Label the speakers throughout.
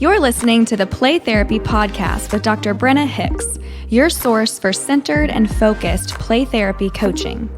Speaker 1: You're listening to the Play Therapy Podcast with Dr. Brenna Hicks, your source for centered and focused play therapy coaching.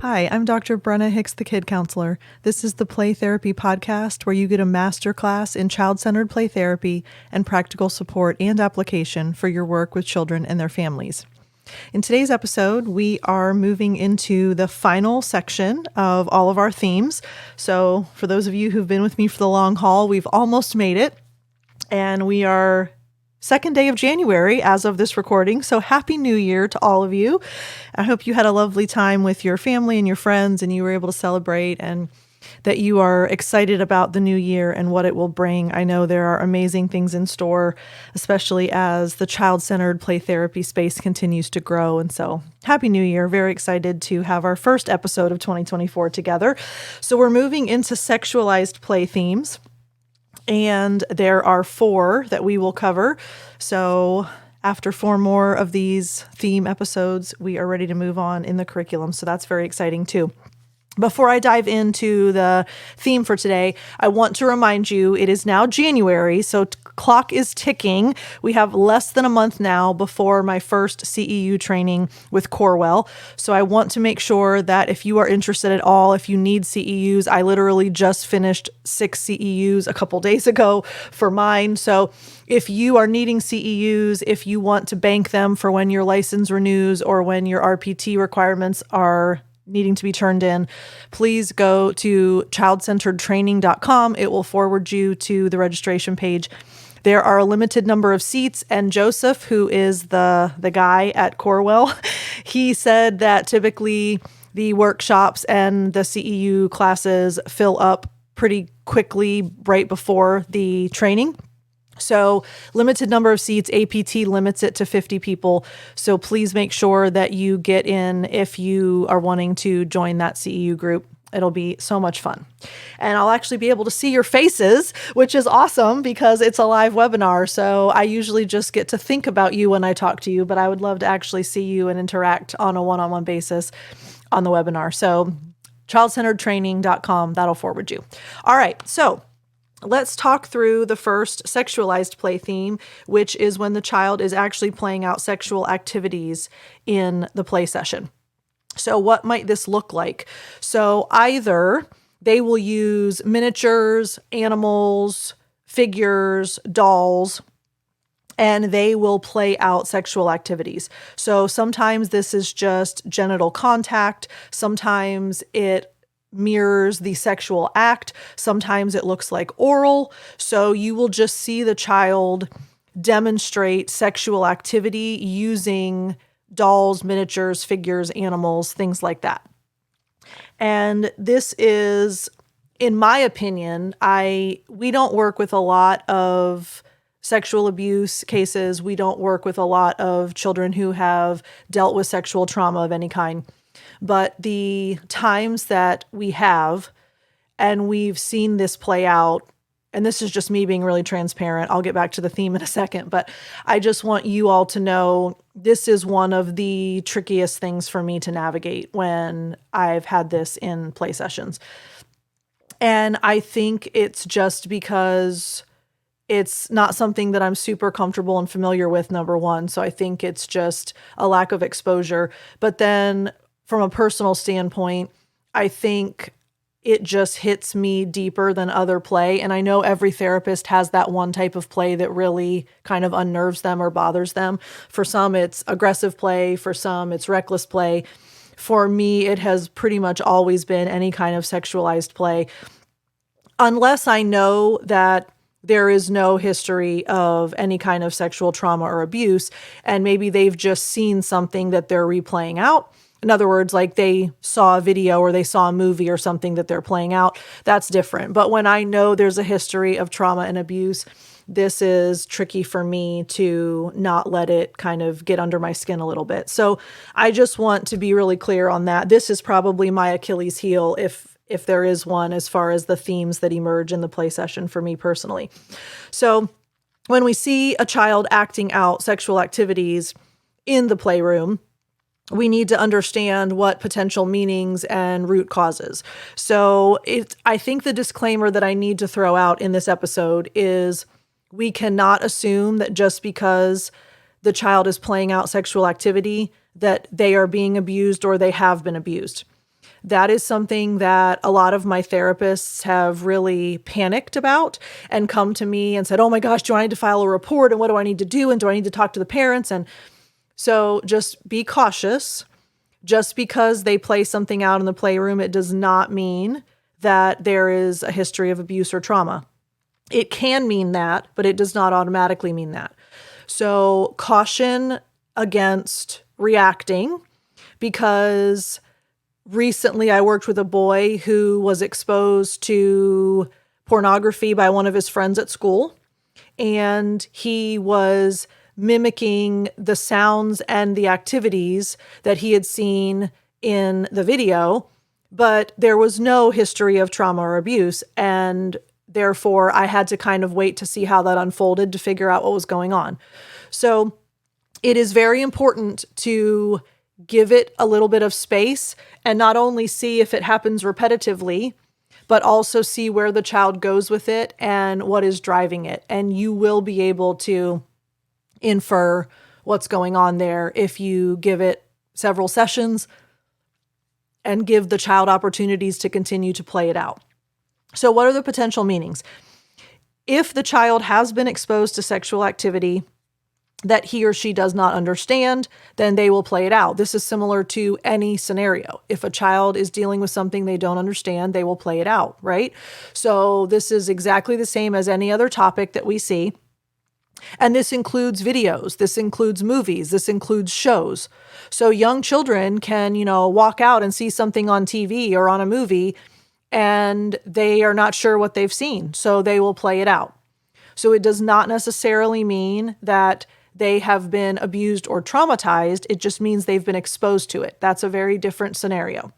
Speaker 2: Hi, I'm Dr. Brenna Hicks, the Kid Counselor. This is the Play Therapy Podcast where you get a masterclass in child-centered play therapy and practical support and application for your work with children and their families. In today's episode, we are moving into the final section of all of our themes. So for those of you who've been with me for the long haul, we've almost made it. And we are second day of January as of this recording. So happy New Year to all of you. I hope you had a lovely time with your family and your friends and you were able to celebrate and that you are excited about the new year and what it will bring. I know there are amazing things in store, especially as the child-centered play therapy space continues to grow. And so happy New Year. Very excited to have our first episode of 2024 together. So we're moving into sexualized play themes. And there are 4 that we will cover. So after 4 more of these theme episodes, we are ready to move on in the curriculum. So that's very exciting too. Before I dive into the theme for today, I want to remind you it is now January, so clock is ticking. We have less than a month now before my first CEU training with Corewell. So I want to make sure that if you are interested at all, if you need CEUs, I literally just finished 6 CEUs a couple days ago for mine. So if you are needing CEUs, if you want to bank them for when your license renews or when your RPT requirements are needing to be turned in, please go to childcenteredtraining.com. It will forward you to the registration page. There are a limited number of seats, and Joseph, who is the guy at Corewell, he said that typically the workshops and the CEU classes fill up pretty quickly right before the training. So limited number of seats, APT limits it to 50 people. So please make sure that you get in if you are wanting to join that CEU group. It'll be so much fun. And I'll actually be able to see your faces, which is awesome because it's a live webinar. So I usually just get to think about you when I talk to you, but I would love to actually see you and interact on a one-on-one basis on the webinar. So childcenteredtraining.com, that'll forward you. All right. So let's talk through the first sexualized play theme, which is when the child is actually playing out sexual activities in the play session. So what might this look like? So either they will use miniatures, animals, figures, dolls, and they will play out sexual activities. So sometimes this is just genital contact. Sometimes it mirrors the sexual act. Sometimes it looks like oral. So you will just see the child demonstrate sexual activity using dolls, miniatures, figures, animals, things like that. And this is, in my opinion, we don't work with a lot of sexual abuse cases. We don't work with a lot of children who have dealt with sexual trauma of any kind. But the times that we have, and we've seen this play out, and this is just me being really transparent. I'll get back to the theme in a second, but I just want you all to know this is one of the trickiest things for me to navigate when I've had this in play sessions. And I think it's just because it's not something that I'm super comfortable and familiar with, number one. So I think it's just a lack of exposure. But then from a personal standpoint, I think it just hits me deeper than other play. And I know every therapist has that one type of play that really kind of unnerves them or bothers them. For some, it's aggressive play. For some, it's reckless play. For me, it has pretty much always been any kind of sexualized play, unless I know that there is no history of any kind of sexual trauma or abuse, and maybe they've just seen something that they're replaying out. In other words, like they saw a video or they saw a movie or something that they're playing out, that's different. But when I know there's a history of trauma and abuse, this is tricky for me to not let it kind of get under my skin a little bit. So I just want to be really clear on that. This is probably my Achilles heel, if there is one, as far as the themes that emerge in the play session for me personally. So when we see a child acting out sexual activities in the playroom, we need to understand what potential meanings and root causes. So I think the disclaimer that I need to throw out in this episode is We cannot assume that just because the child is playing out sexual activity that they are being abused or they have been abused. That is something that a lot of my therapists have really panicked about and come to me and said, oh my gosh, do I need to file a report? And what do I need to do? And do I need to talk to the parents? And so just be cautious. Just because they play something out in the playroom, it does not mean that there is a history of abuse or trauma. It can mean that, but it does not automatically mean that. So caution against reacting, because recently I worked with a boy who was exposed to pornography by one of his friends at school, and he was mimicking the sounds and the activities that he had seen in the video, but there was no history of trauma or abuse, and therefore I had to kind of wait to see how that unfolded to figure out what was going on. So it is very important to give it a little bit of space and not only see if it happens repetitively, but also see where the child goes with it and what is driving it. And you will be able to infer what's going on there if you give it several sessions and give the child opportunities to continue to play it out. So what are the potential meanings? If the child has been exposed to sexual activity that he or she does not understand, then they will play it out. This is similar to any scenario. If a child is dealing with something they don't understand, they will play it out, right? So this is exactly the same as any other topic that we see. And this includes videos, this includes movies, this includes shows. So young children can, walk out and see something on TV or on a movie, and they are not sure what they've seen, so they will play it out. So it does not necessarily mean that they have been abused or traumatized. It just means they've been exposed to it. That's a very different scenario.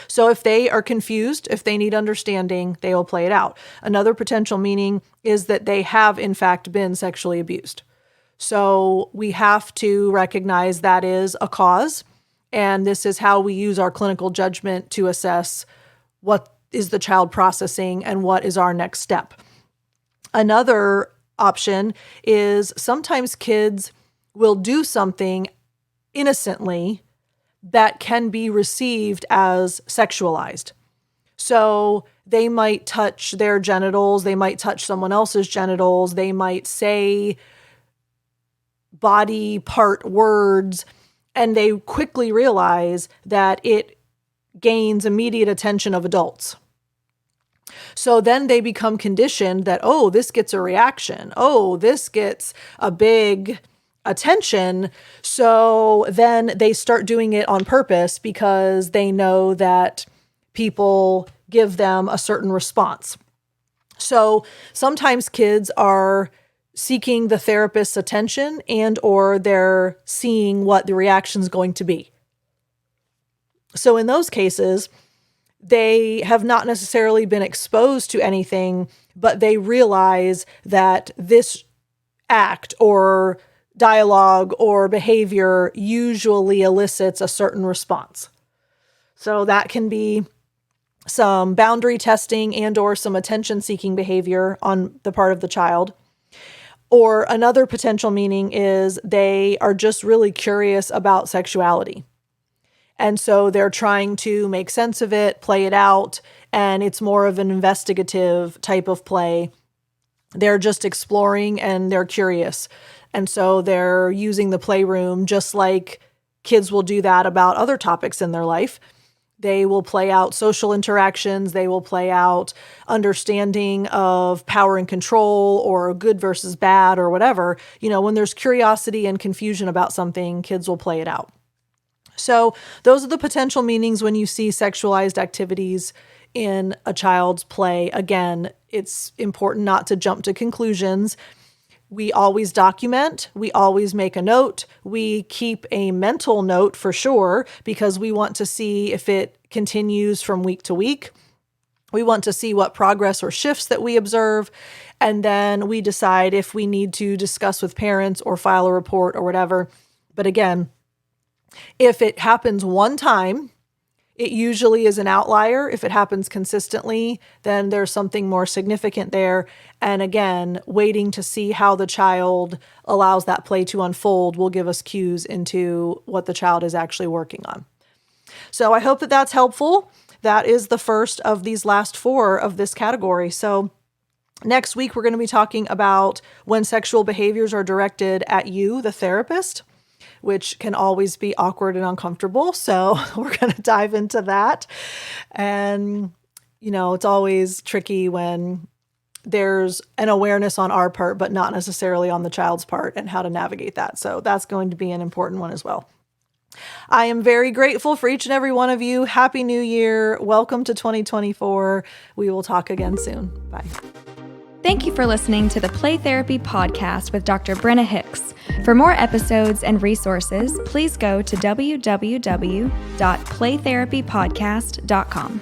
Speaker 2: So if they are confused, if they need understanding, they will play it out. Another potential meaning is that they have, in fact, been sexually abused. So we have to recognize that is a cause, and this is how we use our clinical judgment to assess what is the child processing and what is our next step. Another option is sometimes kids will do something innocently that can be received as sexualized. So they might touch their genitals, they might touch someone else's genitals, they might say body part words, and they quickly realize that it gains immediate attention of adults. So then they become conditioned that, oh, this gets a reaction. Oh, this gets a big attention. So then they start doing it on purpose because they know that people give them a certain response. So sometimes kids are seeking the therapist's attention and or they're seeing what the reaction is going to be. So in those cases, they have not necessarily been exposed to anything, but they realize that this act or dialogue or behavior usually elicits a certain response. So that can be some boundary testing and or some attention-seeking behavior on the part of the child. Or another potential meaning is they are just really curious about sexuality. And so they're trying to make sense of it, play it out, and it's more of an investigative type of play. They're just exploring and they're curious. And so they're using the playroom just like kids will do that about other topics in their life. They will play out social interactions. They will play out understanding of power and control or good versus bad or whatever. When there's curiosity and confusion about something, kids will play it out. So those are the potential meanings when you see sexualized activities in a child's play. Again, it's important not to jump to conclusions. We always document, we always make a note, we keep a mental note for sure, because we want to see if it continues from week to week. We want to see what progress or shifts that we observe, and then we decide if we need to discuss with parents or file a report or whatever. But again, if it happens one time, It usually is an outlier. If it happens consistently, then there's something more significant there. And again, waiting to see how the child allows that play to unfold will give us cues into what the child is actually working on. So I hope that that's helpful. That is the first of these last 4 of this category. So next week, we're going to be talking about when sexual behaviors are directed at you, the therapist, which can always be awkward and uncomfortable. So we're going to dive into that. And, it's always tricky when there's an awareness on our part, but not necessarily on the child's part, and how to navigate that. So that's going to be an important one as well. I am very grateful for each and every one of you. Happy New Year. Welcome to 2024. We will talk again soon. Bye.
Speaker 1: Thank you for listening to the Play Therapy Podcast with Dr. Brenna Hicks. For more episodes and resources, please go to www.playtherapypodcast.com.